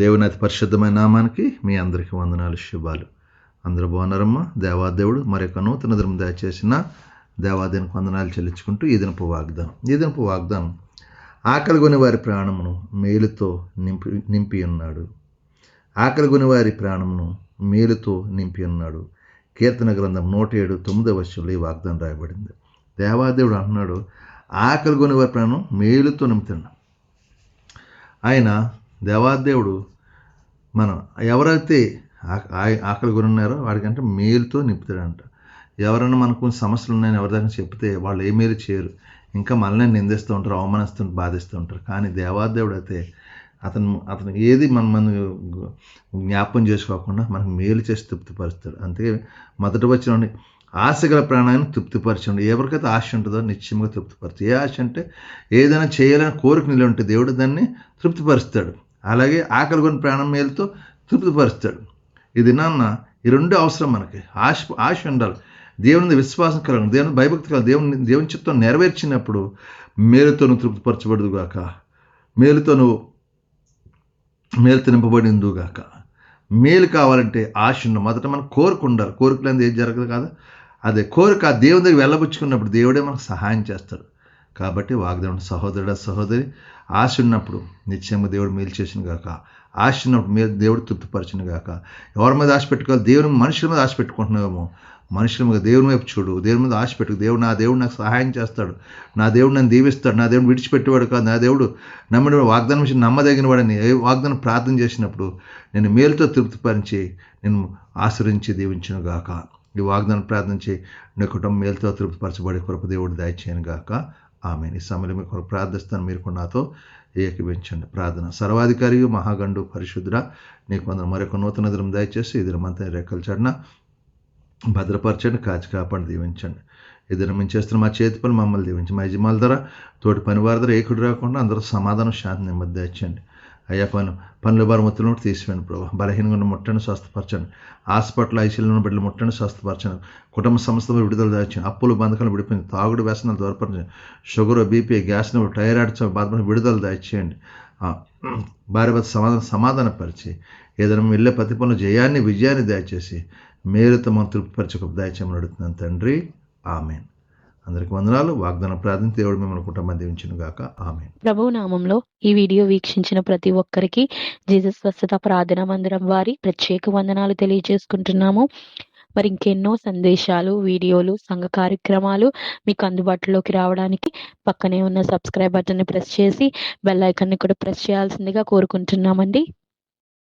దేవుని అతి పరిశుద్ధమైన నామానికి మీ అందరికీ వందనాలు, శుభాలు. అందరూ బాగున్నారమ్మా? దేవాదేవుడు మరొక నూతన దినం దయచేసిన దేవాదేవునికి వందనాలు చెల్లించుకుంటూ ఈ దినపు వాగ్దానం ఆకలి కొని వారి ప్రాణమును మేలుతో నింపి ఉన్నాడు. ఆకలి కొని వారి ప్రాణమును మేలుతో నింపి ఉన్నాడు. కీర్తన గ్రంథం 107:9 ఈ వాగ్దానం రాయబడింది. దేవాదేవుడు అంటున్నాడు, ఆకలి కొని వారి ప్రాణం మేలుతో నింపుతున్నాడు. ఆయన దేవాదేవుడు మనం ఎవరైతే ఆకలి కొని ఉన్నారో వాడికంటే మేలుతో నింపుతాడంట. ఎవరైనా మనకు కొన్ని సమస్యలు ఉన్నాయని ఎవరిదైనా చెప్తే వాళ్ళు ఏ మేలు చేయరు, ఇంకా మనల్ని నిందిస్తూ ఉంటారు, అవమానిస్తూ బాధిస్తూ ఉంటారు. కానీ దేవాదేవుడు అయితే అతను ఏది మన జ్ఞాపకం చేసుకోకుండా మనకు మేలు చేసి తృప్తిపరుస్తాడు. అందుకే మొదటి వచ్చిన ఆశగల ప్రాణాన్ని తృప్తిపరచండి. ఎవరికైతే ఆశ ఉంటుందో నిశ్చయంగా తృప్తిపరచు. ఏ ఆశ అంటే ఏదైనా చేయాలని కోరిక నిలి ఉంటే దేవుడు దాన్ని తృప్తిపరుస్తాడు. అలాగే ఆకలి కొని ప్రాణం మేలుతో తృప్తిపరుస్తాడు. ఇది నాన్న ఈ రెండు అవసరం మనకి. ఆశ ఉండాలి, దేవుని విశ్వాసం కలగడం, దేవుని భయభక్తి కలగడం, దేవుని చిత్తం నెరవేర్చినప్పుడు మేలుతో నువ్వు తృప్తిపరచబడదు గాక, మేలుతో నింపబడిందు గాక. మేలు కావాలంటే ఆశ ఉన్న మొదట మనం కోరిక ఉండాలి. కోరిక లేనిది ఏది జరగదు కదా. అదే కోరిక దేవుని దగ్గర వెళ్ళబుచ్చుకున్నప్పుడు దేవుడే మనకు సహాయం చేస్తాడు. కాబట్టి వాగ్దానం సహోదరుడా సహోదరి, ఆశ ఉన్నప్పుడు నిశ్చయంగా దేవుడు మేలు చేసిన గాక. ఆశ ఉన్నప్పుడు దేవుడు తృప్తిపరచిన గాక. ఎవరి మీద ఆశ పెట్టుకోవాలి? దేవుని మనుషుల మీద ఆశ పెట్టుకుంటున్నామేమో. మనుషుల మీద దేవుని వైపు చూడు, దేవుని మీద ఆశ పెట్టు. నా దేవుడు నాకు సహాయం చేస్తాడు, నా దేవుడు నన్ను దీవిస్తాడు, నా దేవుడు విడిచిపెట్టేవాడు కాదు, నా దేవుడు నమ్మిన వాగ్దానం విషయం నమ్మదగిన వాడని ఏ వాగ్దానం ప్రార్థన చేసినప్పుడు నేను మేలుతో తృప్తిపరించి నేను ఆశ్రయించి దీవించును గాక. ఈ వాగ్దానం ప్రార్థించి నీ కుటుంబం మేలుతో తృప్తిపరచబడే కొరకు దేవుడు దయచేయను గాక. ఆమేన్. ఈ సమయంలో మీ కొరకు ప్రార్థిస్తాను, మీరు కూడా నాతో ఏకీభవించండి. ప్రార్థన. సర్వాధికారి మహాగండు పరిశుద్ధుడా, నీకు వందనాలు. మరొక నూతన దినం దయచేసి ఈ దినమంతా రెక్కల చాటున భద్రపరచండి, కాచి కాపాడి దీవించండి. ఈ దినం మేము చేస్తున్న మా చేతి పని మమ్మల్ని దీవించి, మా యజమానుల ద్వారా తోటి పనివారి ద్వారా ఏకుడు రాకుండా అందరూ సమాధానం శాంతి నెమ్మది దయచేయండి. అయ్యా పనుల భారం ఒత్తిడిని తీసివేయండి ప్రభావ. బలహీనంగా ఉన్న ముట్టని స్వస్థపరచండి. హాస్పిటల్ ఐసీయూలో ఉన్న బిడ్డలు ముట్టని స్వస్థపరచండి. కుటుంబ సంస్థలు విడుదల దాచండి. అప్పులు బంధకాలు విడిపోయింది. తాగుడు వ్యసనాలు దూరపరచండి. షుగర్, బీపీ, గ్యాస్, టైరాయిడ్ బాధపడి విడుదల దాచేయండి. భార్య సమాధానపరిచి ఏదైనా వెళ్ళే ప్రతి పనులు విజయాన్ని దయచేసి మేలుతో మనం తృప్తిపరచక దయచేయమని అడుగుతున్నాను తండ్రి. ఆమేన్. అందరికి వందనాలు. వాగ్దానం ప్రార్థన దేవుడు మిమ్మల్ని కుటుంబం దీవించును గాక. ఆమేన్. ప్రభువు నామంలో ఈ వీడియో వీక్షించిన ప్రతి ఒక్కరికి జీసస్ స్వస్థత ప్రార్థనా మందిరం వారి ప్రత్యేక వందనాలు తెలియజేసుకుంటున్నాము. మరి ఇంకెన్నో సందేశాలు, వీడియోలు, సంఘ కార్యక్రమాలు మీకు అందుబాటులోకి రావడానికి పక్కనే ఉన్న సబ్స్క్రైబ్ బటన్ని ప్రెస్ చేసి బెల్ ఐకాన్ని కూడా ప్రెస్ చేయాల్సిందిగా కోరుకుంటున్నామండి.